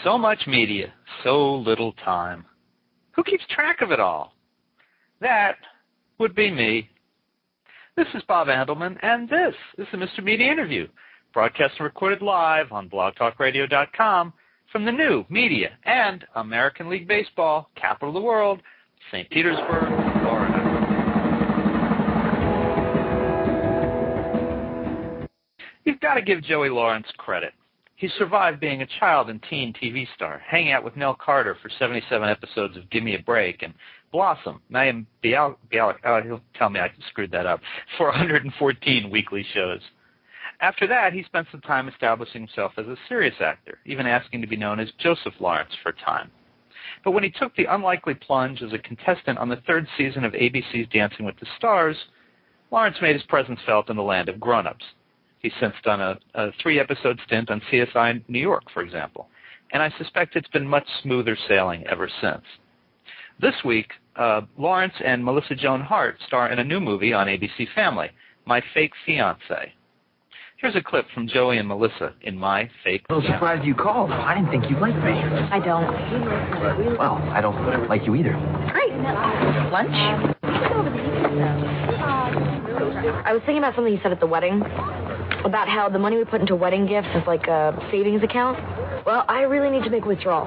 So much media, so little time. Who keeps track of it all? That would be me. This is Bob Andelman, and this is the Mr. Media Interview, broadcast and recorded live on blogtalkradio.com from the new Media and American League Baseball, capital of the world, St. Petersburg, Florida. You've got to give Joey Lawrence credit. He survived being a child and teen TV star, hanging out with Nell Carter for 77 episodes of Gimme A Break, and Blossom, Mayim Bialik, he'll tell me I screwed that up, for 114 weekly shows. After that, he spent some time establishing himself as a serious actor, even asking to be known as Joseph Lawrence for a time. But when he took the unlikely plunge as a contestant on the third season of ABC's Dancing with the Stars, Lawrence made his presence felt in the land of grown-ups. He's since done a 3-episode stint on CSI New York, for example, and I suspect it's been much smoother sailing ever since. This week, Lawrence and Melissa Joan Hart star in a new movie on ABC Family, My Fake Fiance. Here's a clip from Joey and Melissa in My Fake Fiance. I'm surprised you called. I didn't think you liked me. I don't. Well, I don't like you either. Great. Lunch? I was thinking about something you said at the wedding, about how the money we put into wedding gifts is like a savings account. Well, I really need to make a withdrawal.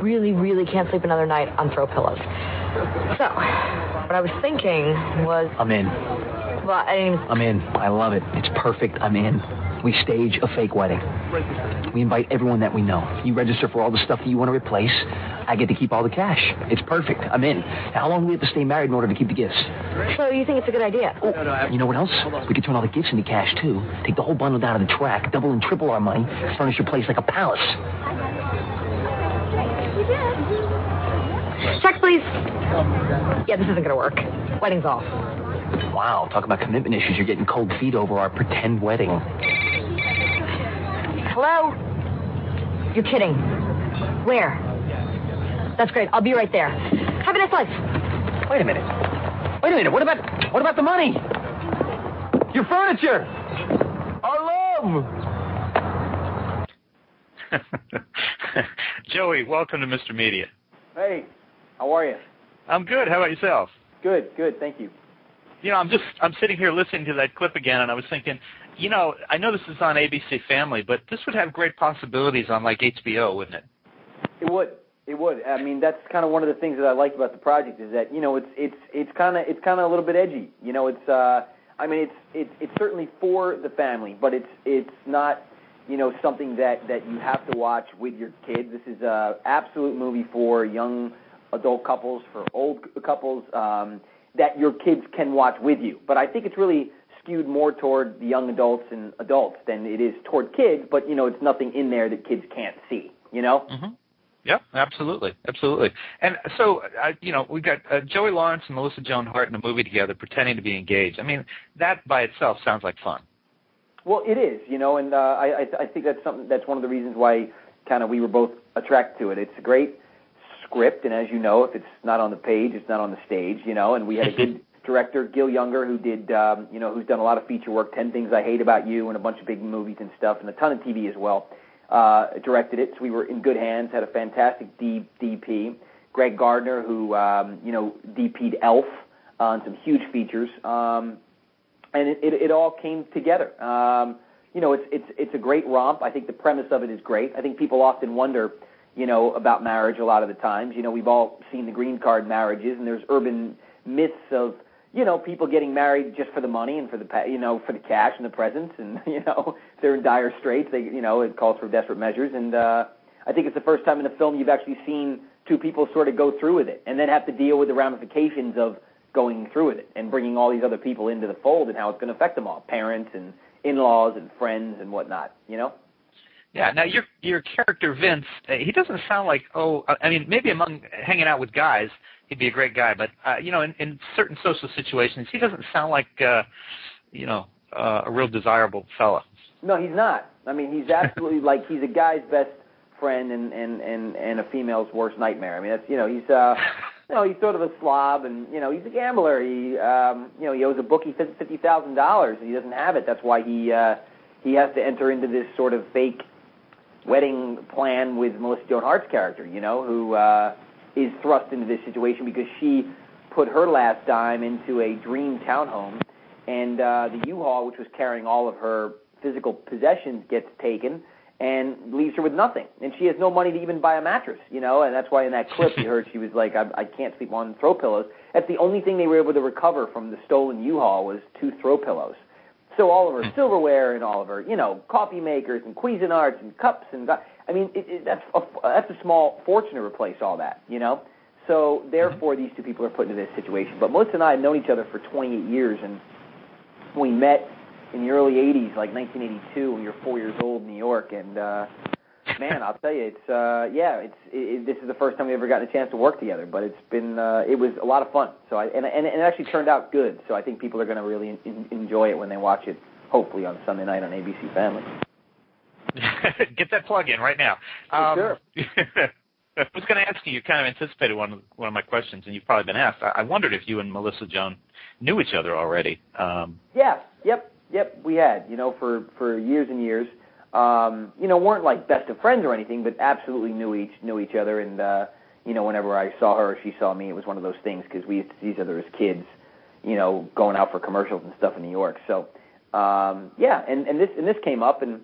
Really, really can't sleep another night on throw pillows. So, what I was thinking was... I'm in. Well, I'm in. I love it. It's perfect. I'm in. We stage a fake wedding. We invite everyone that we know. You register for all the stuff that you want to replace. I get to keep all the cash. It's perfect. I'm in. Now, how long do we have to stay married in order to keep the gifts? So you think it's a good idea? Oh, you know what else? We could turn all the gifts into cash, too. Take the whole bundle down to the track, double and triple our money, furnish your place like a palace. Check, please. Yeah, this isn't going to work. Wedding's off. Wow, talk about commitment issues. You're getting cold feet over our pretend wedding. Hello? You're kidding. Where? That's great. I'll be right there. Have a nice life. Wait a minute. What about the money? Your furniture. Our love. Joey, welcome to Mr. Media. Hey, how are you? I'm good. How about yourself? Good, thank you. You know, I'm sitting here listening to that clip again, and I was thinking, you know, I know this is on ABC Family, but this would have great possibilities on, like, HBO, wouldn't it? It would. I mean, that's kind of one of the things that I like about the project is that, you know, it's kind of a little bit edgy. You know, it's certainly for the family, but it's not, you know, something that you have to watch with your kids. This is a absolute movie for young adult couples, for old couples, that your kids can watch with you. But I think it's really skewed more toward the young adults and adults than it is toward kids, but, you know, it's nothing in there that kids can't see, you know? Mm-hmm. Yep, absolutely. And so, you know, we've got Joey Lawrence and Melissa Joan Hart in a movie together pretending to be engaged. I mean, that by itself sounds like fun. Well, it is, you know, and I think that's one of the reasons why kind of we were both attracted to it. It's a great script, and as you know, if it's not on the page, it's not on the stage, you know, and we had a good director, Gil Younger, who did, you know, who's done a lot of feature work, 10 Things I Hate About You, and a bunch of big movies and stuff, and a ton of TV as well, directed it, so we were in good hands, had a fantastic DP, Greg Gardner, who, you know, DP'd Elf on some huge features, and it all came together. You know, it's a great romp. I think the premise of it is great. I think people often wonder, you know, about marriage a lot of the times. You know, we've all seen the green card marriages, and there's urban myths of, you know, people getting married just for the money and for the, you know, for the cash and the presents, and, you know, if they're in dire straits, they, you know, it calls for desperate measures. And I think it's the first time in a film you've actually seen two people sort of go through with it and then have to deal with the ramifications of going through with it and bringing all these other people into the fold and how it's going to affect them all, parents and in-laws and friends and whatnot, you know? Yeah. Now, your character, Vince, he doesn't sound like, I mean, maybe among hanging out with guys, he'd be a great guy, but, you know, in certain social situations, he doesn't sound like, you know, a real desirable fella. No, he's not. I mean, he's absolutely like, he's a guy's best friend and a female's worst nightmare. I mean, that's, you know, he's, you know, he's sort of a slob, and, you know, he's a gambler. He, you know, he owes a bookie $50,000, and he doesn't have it. That's why he has to enter into this sort of fake wedding plan with Melissa Joan Hart's character, who is thrust into this situation because she put her last dime into a dream townhome, and the U-Haul, which was carrying all of her physical possessions, gets taken and leaves her with nothing. And she has no money to even buy a mattress, and that's why in that clip you heard she was like, I can't sleep on throw pillows. That's the only thing they were able to recover from the stolen U-Haul was 2 throw pillows. So all of her silverware and all of her, coffee makers and Cuisinarts and cups and that's a small fortune to replace all that, So therefore, these two people are put into this situation. But Melissa and I have known each other for 28 years, and we met in the early 80s, like 1982, when we were 4 years old in New York. And man, I'll tell you, this is the first time we ever gotten a chance to work together. But it was a lot of fun. So and it actually turned out good. So I think people are going to really enjoy it when they watch it, hopefully on Sunday night on ABC Family. Get that plug in right now. Sure. I was going to ask you. You kind of anticipated one of my questions, and you've probably been asked. I wondered if you and Melissa Joan knew each other already. Yeah. Yep. We had. For years and years. Weren't like best of friends or anything, but absolutely knew each other. And whenever I saw her or she saw me, it was one of those things because we used to see each other as kids. Going out for commercials and stuff in New York. So and this came up and.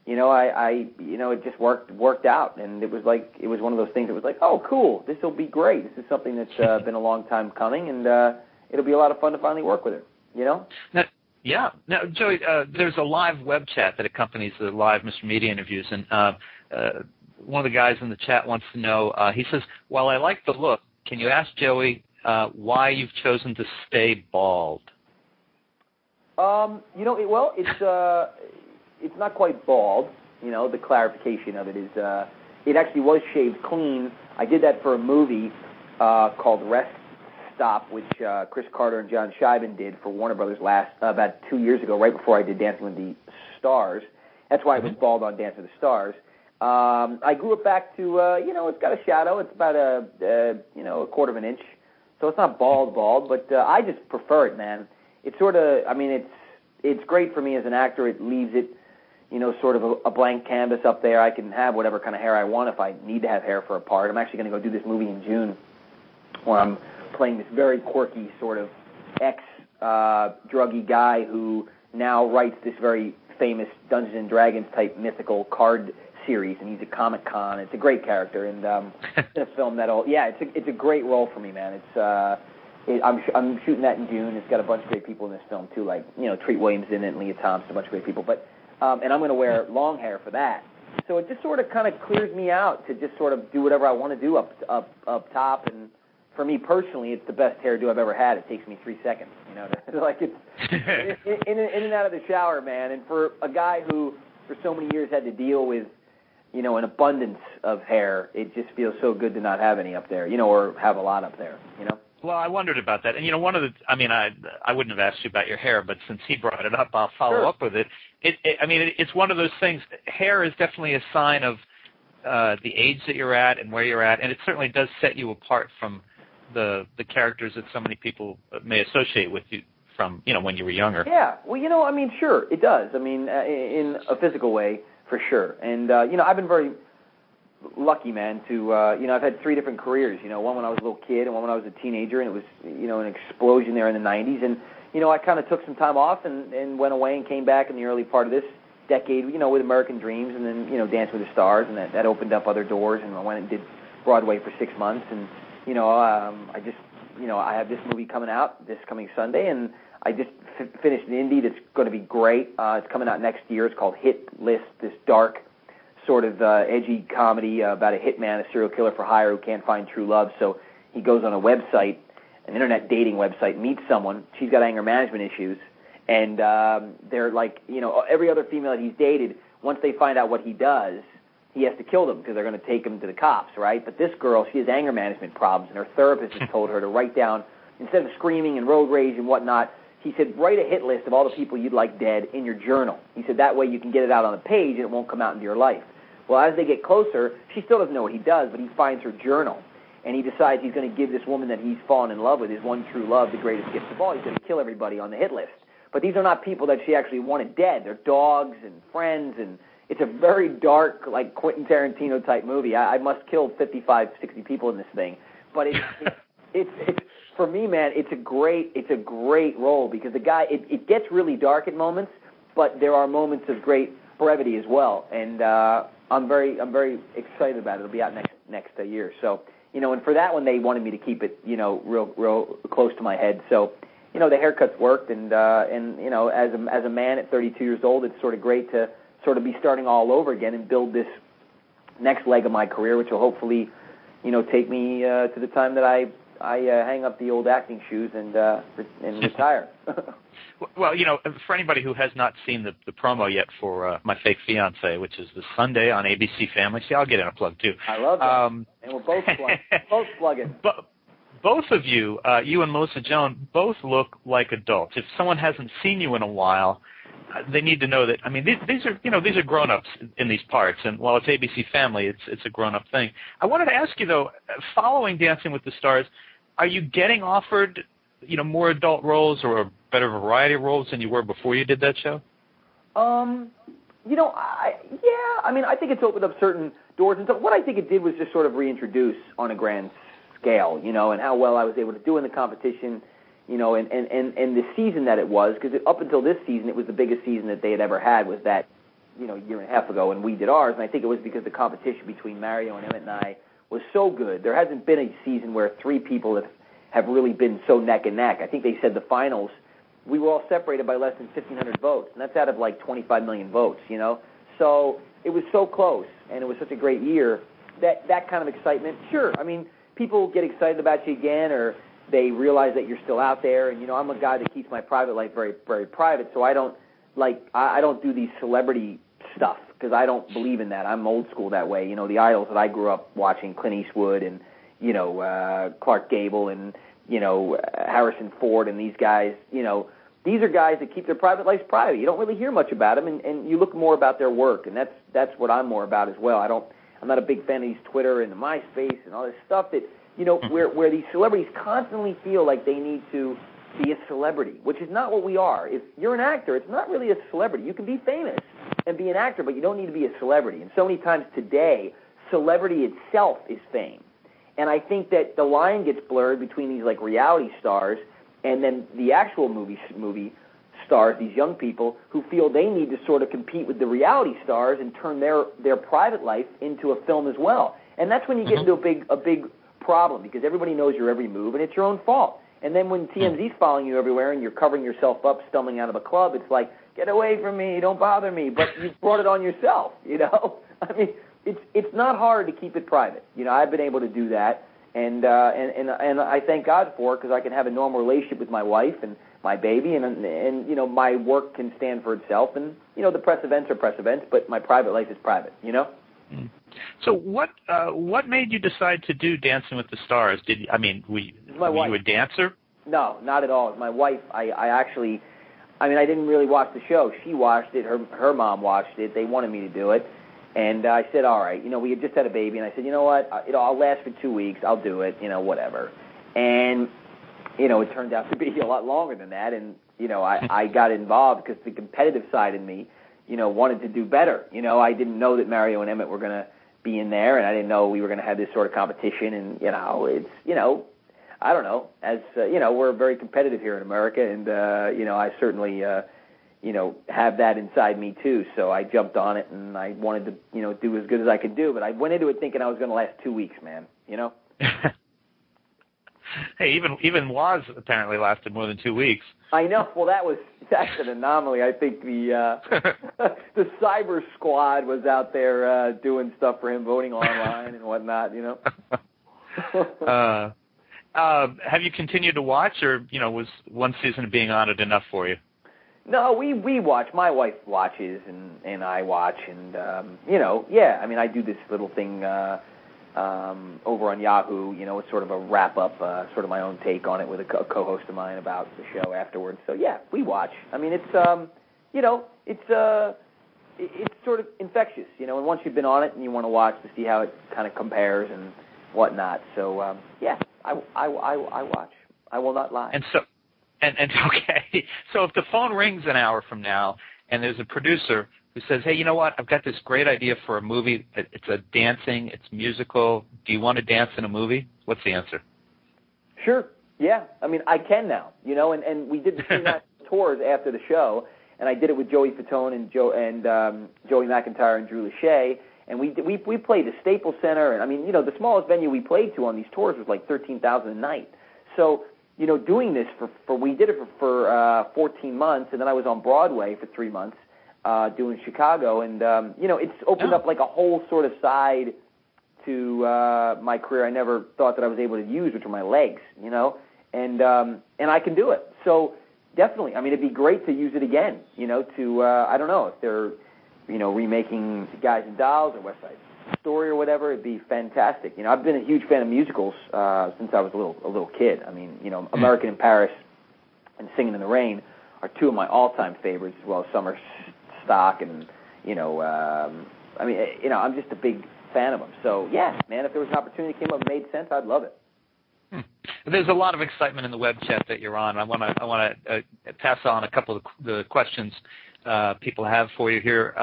It just worked out, and it was one of those things that was like, oh, cool, this will be great. This is something that's been a long time coming, and it'll be a lot of fun to finally work with her. Now, yeah. Now, Joey, there's a live web chat that accompanies the live Mr. Media interviews, and one of the guys in the chat wants to know. He says, "While I like the look, can you ask Joey why you've chosen to stay bald?" It's not quite bald, the clarification of it is, it actually was shaved clean. I did that for a movie called Rest Stop, which Chris Carter and John Scheiben did for Warner Brothers about 2 years ago, right before I did Dancing with the Stars. That's why I was bald on Dancing with the Stars. I grew it back to, it's got a shadow. It's about a quarter of an inch. So it's not bald, but I just prefer it, man. It's sort of, it's great for me as an actor. It leaves it, sort of a blank canvas up there. I can have whatever kind of hair I want if I need to have hair for a part. I'm actually going to go do this movie in June where I'm playing this very quirky sort of ex-druggy guy who now writes this very famous Dungeons & Dragons type mythical card series, and he's at Comic-Con. It's a great character, and in a film it's a great role for me, man. I'm shooting that in June. It's got a bunch of great people in this film, too, like, Treat Williams in it and Leah Thompson, a bunch of great people. But and I'm going to wear long hair for that. So it just sort of kind of clears me out to just sort of do whatever I want to do up top. And for me personally, it's the best hairdo I've ever had. It takes me 3 seconds, it's in and out of the shower, man. And for a guy who for so many years had to deal with, an abundance of hair, it just feels so good to not have any up there, or have a lot up there, Well, I wondered about that. And, I wouldn't have asked you about your hair, but since he brought it up, I'll follow up with it. It's one of those things. Hair is definitely a sign of the age that you're at and where you're at, and it certainly does set you apart from the characters that so many people may associate with you from, when you were younger. Yeah. Well, sure, it does. In a physical way, for sure. And, I've been very lucky, man, to, I've had 3 different careers, one when I was a little kid and one when I was a teenager, and it was, an explosion there in the 90s. And, I kind of took some time off and went away and came back in the early part of this decade, with American Dreams and then, Dancing with the Stars, and that opened up other doors, and I went and did Broadway for 6 months. And, I have this movie coming out this coming Sunday, and I just finished an indie that's going to be great. It's coming out next year. It's called Hit List, this dark sort of edgy comedy about a hitman, a serial killer for hire who can't find true love. So he goes on a website, an internet dating website, meets someone. She's got anger management issues, and they're like, every other female that he's dated, once they find out what he does, he has to kill them because they're going to take him to the cops, right? But this girl, she has anger management problems, and her therapist has told her to write down, instead of screaming and road rage and whatnot, he said, write a hit list of all the people you'd like dead in your journal. He said, that way you can get it out on the page and it won't come out into your life. Well, as they get closer, she still doesn't know what he does, but he finds her journal, and he decides he's going to give this woman that he's fallen in love with, his one true love, the greatest gift of all. He's going to kill everybody on the hit list. But these are not people that she actually wanted dead. They're dogs and friends, and it's a very dark, like Quentin Tarantino type movie. I must kill 55, 60 people in this thing, but it's for me, man. It's a great role because the guy. It gets really dark at moments, but there are moments of great brevity as well, and I'm very excited about it. It'll be out next year. So, and for that one, they wanted me to keep it, real close to my head. So, the haircuts worked, and as a man at 32 years old, it's sort of great to sort of be starting all over again and build this next leg of my career, which will hopefully, take me to the time that I hang up the old acting shoes and retire. Well, for anybody who has not seen the promo yet for my Fake Fiance, which is this Sunday on ABC Family, see, I'll get in a plug too. I love that. And we're both plugging. Both of you, you and Melissa Joan, both look like adults. If someone hasn't seen you in a while, they need to know that. I mean, these are grown-ups in these parts, and while it's ABC Family, it's a grown-up thing. I wanted to ask you though, following Dancing with the Stars, are you getting offered, more adult roles or a better variety of roles than you were before you did that show? I think it's opened up certain doors. And so what I think it did was just sort of reintroduce on a grand scale, and how well I was able to do in the competition, and the season that it was, because up until this season, it was the biggest season that they had ever had was that, year and a half ago when we did ours. And I think it was because the competition between Mario and Emmett and I was so good. There hasn't been a season where three people have really been so neck and neck. I think they said the finals, we were all separated by less than 1,500 votes, and that's out of like 25 million votes, So it was so close, and it was such a great year. That kind of excitement, sure. I mean, people get excited about you again, or they realize that you're still out there. And I'm a guy that keeps my private life very, very private, so I don't do these celebrity stuff because I don't believe in that. I'm old school that way. The idols that I grew up watching, Clint Eastwood and Clark Gable and Harrison Ford and these guys. These are guys that keep their private lives private. You don't really hear much about them, and you look more about their work, and that's what I'm more about as well. I'm not a big fan of these Twitter and the MySpace and all this stuff that where these celebrities constantly feel like they need to be a celebrity, which is not what we are. If you're an actor, it's not really a celebrity. You can be famous and be an actor, but you don't need to be a celebrity. And so many times today, celebrity itself is fame. And I think that the line gets blurred between these like reality stars and then the actual movie stars, these young people who feel they need to sort of compete with the reality stars and turn their private life into a film as well. And that's when you get into a big problem because everybody knows your every move and it's your own fault. And then when TMZ's following you everywhere and you're covering yourself up, stumbling out of a club, it's like, get away from me, don't bother me. But you brought it on yourself, I mean, it's not hard to keep it private. I've been able to do that, and I thank God for it because I can have a normal relationship with my wife and my baby, and my work can stand for itself. And the press events are press events, but my private life is private. So what made you decide to do Dancing with the Stars? Were you a dancer? No, not at all. It was my wife. I didn't really watch the show. She watched it. Her mom watched it. They wanted me to do it. And I said, all right. We had just had a baby. And I said, you know what? I'll last for 2 weeks. I'll do it, whatever. And, it turned out to be a lot longer than that. And, I got involved because the competitive side in me, wanted to do better. I didn't know that Mario and Emmett were going to be in there. And I didn't know we were going to have this sort of competition. And, it's, I don't know. As, we're very competitive here in America. And, I certainly, have that inside me too. So I jumped on it and I wanted to, do as good as I could do. But I went into it thinking I was going to last 2 weeks, man, Hey, even Waz apparently lasted more than 2 weeks. I know. Well, that's an anomaly. I think the the cyber squad was out there doing stuff for him, voting online and whatnot, Have you continued to watch, or was one season of being on it enough for you? No, we watch. My wife watches, and I watch, and I do this little thing over on Yahoo. It's sort of a wrap up, sort of my own take on it with a co-host of mine about the show afterwards. So yeah, we watch. It's sort of infectious, and once you've been on it and you want to watch to see how it kind of compares and whatnot. So yeah, I watch. I will not lie. And so. And okay, so if the phone rings an hour from now and there's a producer who says, hey, you know what? I've got this great idea for a movie. It's it's musical. Do you want to dance in a movie? What's the answer? Sure. Yeah. I mean, I can now, and we did the 3 night tours after the show, and I did it with Joey Fatone and Joey McIntyre and Drew Lachey, and we played the Staples Center, and I mean, the smallest venue we played to on these tours was like 13,000 a night. So, doing this we did it for 14 months, and then I was on Broadway for 3 months doing Chicago, and it's opened up like a whole sort of side to my career I never thought that I was able to use, which are my legs, and I can do it. So definitely, I mean, it'd be great to use it again, to I don't know if they're remaking Guys and Dolls or West Side Story or whatever. It'd be fantastic. I've been a huge fan of musicals since I was a little kid. I mean, American in Paris and Singing in the Rain are 2 of my all-time favorites, as well as Summer Stock, and I'm just a big fan of them. So yeah, man, if there was an opportunity that came up and made sense, I'd love it. There's a lot of excitement in the web chat that you're on. I want to pass on a couple of the questions people have for you here.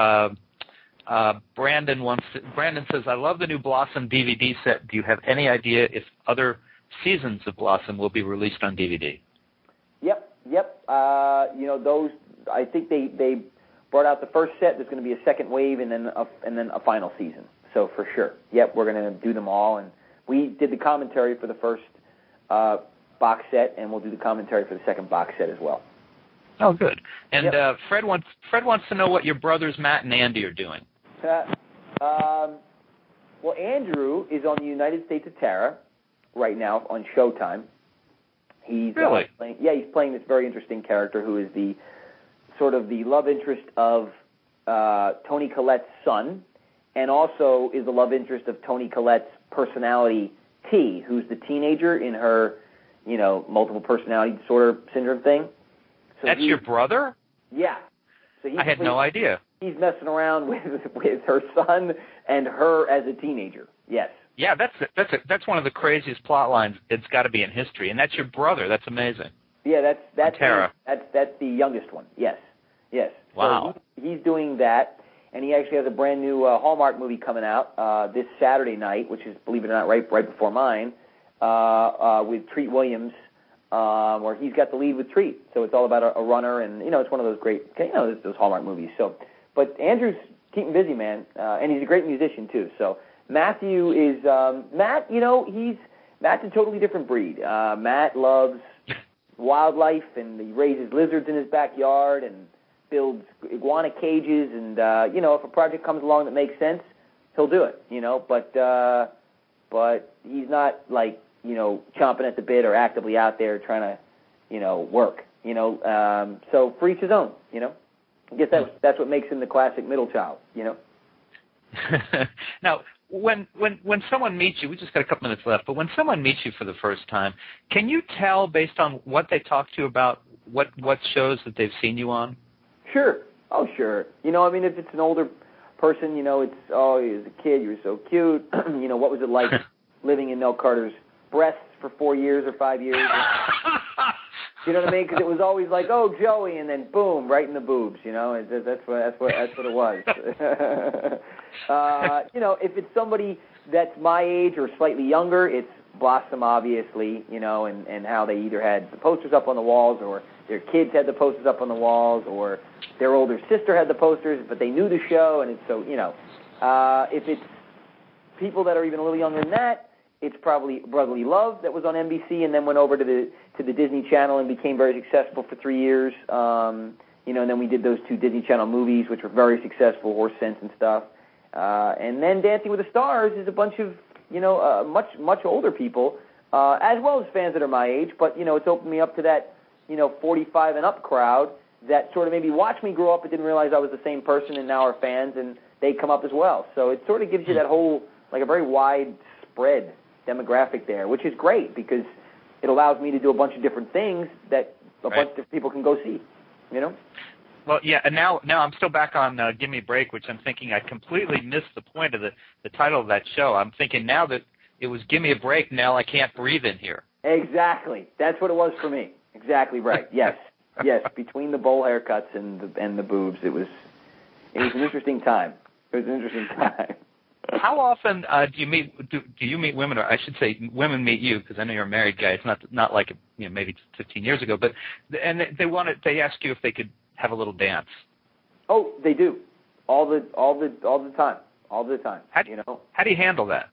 Brandon says, I love the new Blossom DVD set. Do you have any idea if other seasons of Blossom will be released on DVD? Yep. Those, I think they brought out the first set. There's going to be a second wave and then a final season. So for sure. Yep, we're going to do them all. And we did the commentary for the first box set, and we'll do the commentary for the second box set as well. Oh, good. And yep. Fred wants to know what your brothers Matt and Andy are doing. Well, Andrew is on the United States of Tara right now on Showtime. He's really? He's playing this very interesting character who is the sort of the love interest of Toni Collette's son, and also is the love interest of Toni Collette's personality, T, who's the teenager in her, multiple personality disorder syndrome thing. So that's your brother? Yeah. So I had no idea. He's messing around with her son and her as a teenager. Yes. Yeah, that's one of the craziest plot lines. It's got to be in history, and that's your brother. That's amazing. Yeah, that's Tara. That's the youngest one. Yes. Wow. So he's doing that. And he actually has a brand new Hallmark movie coming out this Saturday night, which is, believe it or not, right before mine, with Treat Williams, where he's got the lead with Treat. So it's all about a runner, and it's one of those great, those Hallmark movies. So, but Andrew's keeping busy, man, and he's a great musician too. So Matthew is Matt. Matt's a totally different breed. Matt loves wildlife, and he raises lizards in his backyard, and builds iguana cages, and if a project comes along that makes sense, he'll do it. But he's not like chomping at the bit or actively out there trying to work. So for each his own. I guess that's what makes him the classic middle child. Now, when someone meets you, we just got a couple minutes left, but when someone meets you for the first time, can you tell based on what they talk to you about what shows that they've seen you on? Sure. Oh, sure. If it's an older person, it's, oh, as a kid, you were so cute. What was it like living in Nell Carter's breasts for 4 years or 5 years? You know what I mean? Because it was always like, oh, Joey, and then boom, right in the boobs. That's what it was. If it's somebody that's my age or slightly younger, it's Blossom, obviously, and how they either had the posters up on the walls, or their kids had the posters up on the walls, or their older sister had the posters, but they knew the show, and it's so, if it's people that are even a little younger than that, it's probably Brotherly Love that was on NBC and then went over to the Disney Channel and became very successful for 3 years. And then we did those 2 Disney Channel movies, which were very successful, Horse Sense and stuff. And then Dancing with the Stars is a bunch of, much older people, as well as fans that are my age. But, it's opened me up to that, 45 and up crowd that sort of maybe watched me grow up but didn't realize I was the same person and now are fans, and they come up as well. So it sort of gives you that whole, like a very wide spread demographic there, which is great because it allows me to do a bunch of different things that a bunch of people can go see, Well, yeah, and now I'm still back on Gimme A Break, which I'm thinking I completely missed the point of the title of that show. I'm thinking now that it was Gimme A Break, Nell, I can't breathe in here. Exactly. That's what it was for me. Exactly right. Yes. Yes. Between the bowl haircuts and the boobs, it was It was an interesting time. How often do you meet women, or I should say women meet you, because I know you're a married guy. It's not like maybe 15 years ago, but they ask you if they could have a little dance. Oh, they do, all the time. How do you handle that?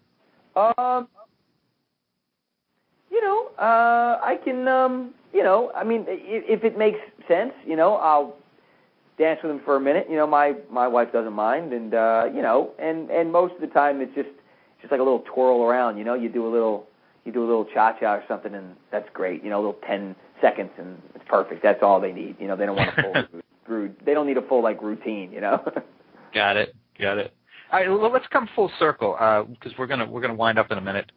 I can, I mean, if it makes sense, I'll dance with them for a minute. My wife doesn't mind, and and most of the time it's just like a little twirl around. You do a little cha-cha or something, and that's great. A little 10 seconds, and it's perfect. That's all they need. They don't want a full they don't need a full routine. Got it. All right, well, let's come full circle because we're gonna wind up in a minute.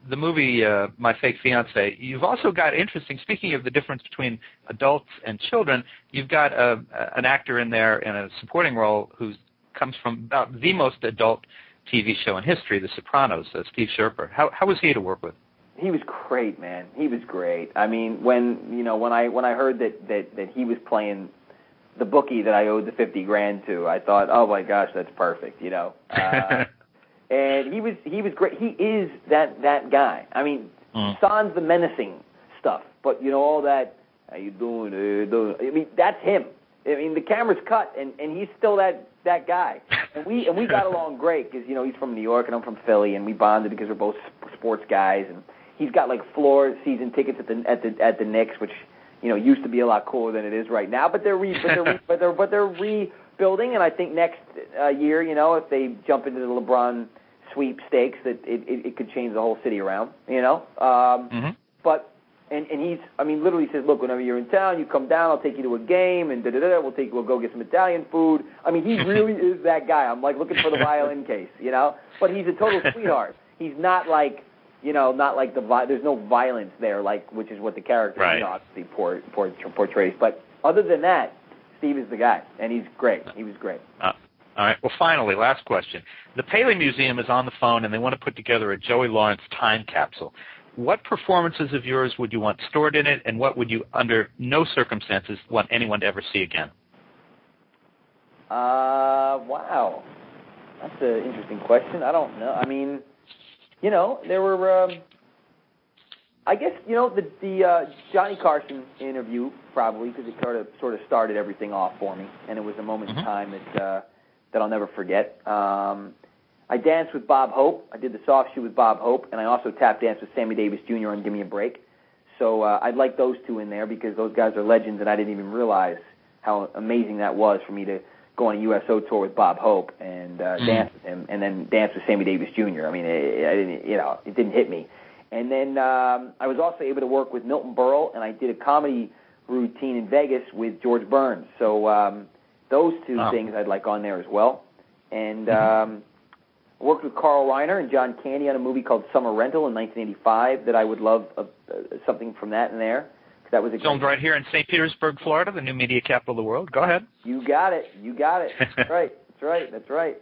The movie My Fake Fiance, you've also got interesting, speaking of the difference between adults and children, you've got an actor in there in a supporting role who comes from about the most adult TV show in history, The Sopranos, Steve Schirripa. How was he to work with? He was great, man. He was great. I mean, when I heard that he was playing the bookie that I owed the $50,000 to, I thought, oh my gosh, that's perfect, And he was great. He is that guy. I mean, sans the menacing stuff, but all that. How you doing? I mean, that's him. I mean, the camera's cut, and he's still that guy. And we got along great because he's from New York and I'm from Philly, and we bonded because we're both sports guys. And he's got floor season tickets at the Knicks, which used to be a lot cooler than it is right now. But they're rebuilding, and I think next year, if they jump into the LeBron sweepstakes, that it could change the whole city around, But and he's, I mean, literally says, look, whenever you're in town, you come down, I'll take you to a game, and we'll go get some Italian food. I mean, he really is that guy. I'm looking for the violin case, But he's a total sweetheart. He's not there's no violence there, which is what the character obviously portrays. But other than that, Steve is the guy, and he's great. He was great. All right. Well, finally, last question. The Paley Museum is on the phone, and they want to put together a Joey Lawrence time capsule. What performances of yours would you want stored in it, and what would you, under no circumstances, want anyone to ever see again? Wow. That's an interesting question. I don't know. I mean, there were, I guess, the Johnny Carson interview, probably, because it sort of started everything off for me, and it was a moment in time that I'll never forget. I danced with Bob Hope. I did the soft shoe with Bob Hope, and I also tap danced with Sammy Davis Jr. on Gimme A Break. So I'd like those two in there because those guys are legends, and I didn't even realize how amazing that was for me to go on a USO tour with Bob Hope and dance with him, and then dance with Sammy Davis Jr. I mean, it didn't hit me. And then I was also able to work with Milton Berle, and I did a comedy routine in Vegas with George Burns. So those two things I'd like on there as well. And I worked with Carl Reiner and John Candy on a movie called Summer Rental in 1985 that I would love something from that in there. That was filmed right here in St. Petersburg, Florida, the new media capital of the world. Go ahead. You got it. That's right.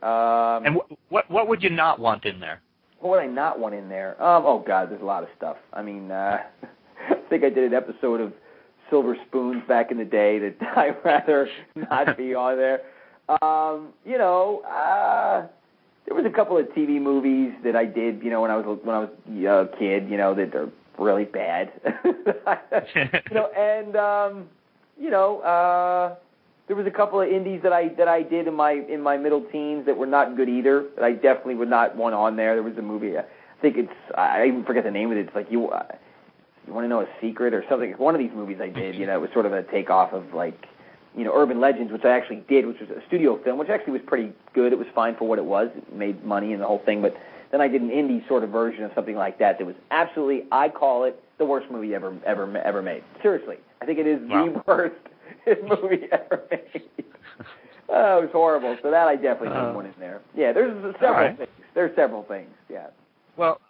And what would you not want in there? What would I not want in there? Oh, God, there's a lot of stuff. I mean, I think I did an episode of Silver Spoons back in the day that I'd rather not be on there. There was a couple of TV movies that I did, when I was a kid, that are really bad. There was a couple of indies that I did in my middle teens that were not good either. That I definitely would not want on there. There was a movie, I even forget the name of it. It's like you want to know a secret or something. One of these movies I did, it was sort of a takeoff of Urban Legends, which I actually did, which was a studio film, which actually was pretty good. It was fine for what it was. It made money and the whole thing, but then I did an indie sort of version of something like that was absolutely, I call it, the worst movie ever made. Seriously. I think it is the worst movie ever made. Oh, it was horrible. So that I definitely put one in there. Yeah, there's several things. There's several things, yeah. Well,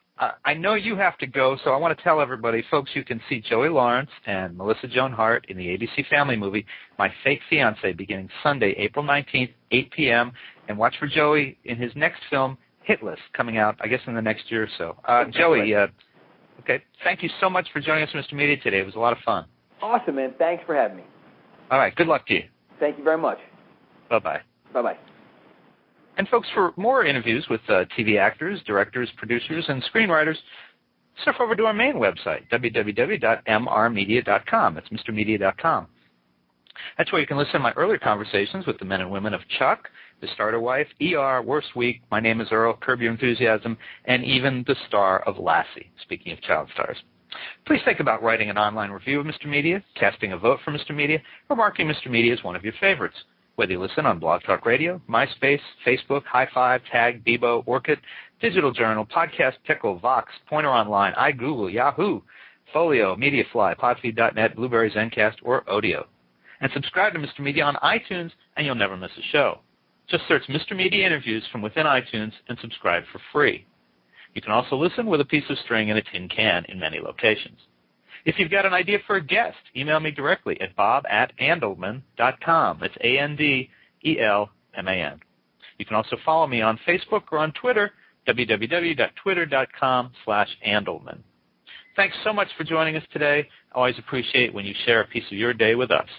I know you have to go, so I want to tell everybody, folks, you can see Joey Lawrence and Melissa Joan Hart in the ABC Family movie, My Fake Fiance, beginning Sunday, April 19th, 8 p.m., and watch for Joey in his next film, Hit List, coming out, I guess, in the next year or so. Joey, okay, thank you so much for joining us, Mr. Media, today. It was a lot of fun. Awesome, man. Thanks for having me. All right, good luck to you. Thank you very much. Bye-bye. Bye-bye. And folks, for more interviews with TV actors, directors, producers, and screenwriters, surf over to our main website, www.mrmedia.com. That's mrmedia.com. That's where you can listen to my earlier conversations with the men and women of Chuck, The Starter Wife, ER, Worst Week, My Name is Earl, Curb Your Enthusiasm, and even the star of Lassie, speaking of child stars. Please think about writing an online review of Mr. Media, casting a vote for Mr. Media, or marking Mr. Media as one of your favorites. Whether you listen on Blog Talk Radio, MySpace, Facebook, High Five, Tag, Bebo, Orkut, Digital Journal, Podcast, Pickle, Vox, Pointer Online, iGoogle, Yahoo, Folio, Mediafly, Podfeed.net, Blueberry, Zencast, or Odeo. And subscribe to Mr. Media on iTunes, and you'll never miss a show. Just search Mr. Media Interviews from within iTunes and subscribe for free. You can also listen with a piece of string and a tin can in many locations. If you've got an idea for a guest, email me directly at bob@andelman.com. That's ANDELMAN. You can also follow me on Facebook or on Twitter, www.twitter.com/Andelman. Thanks so much for joining us today. I always appreciate when you share a piece of your day with us.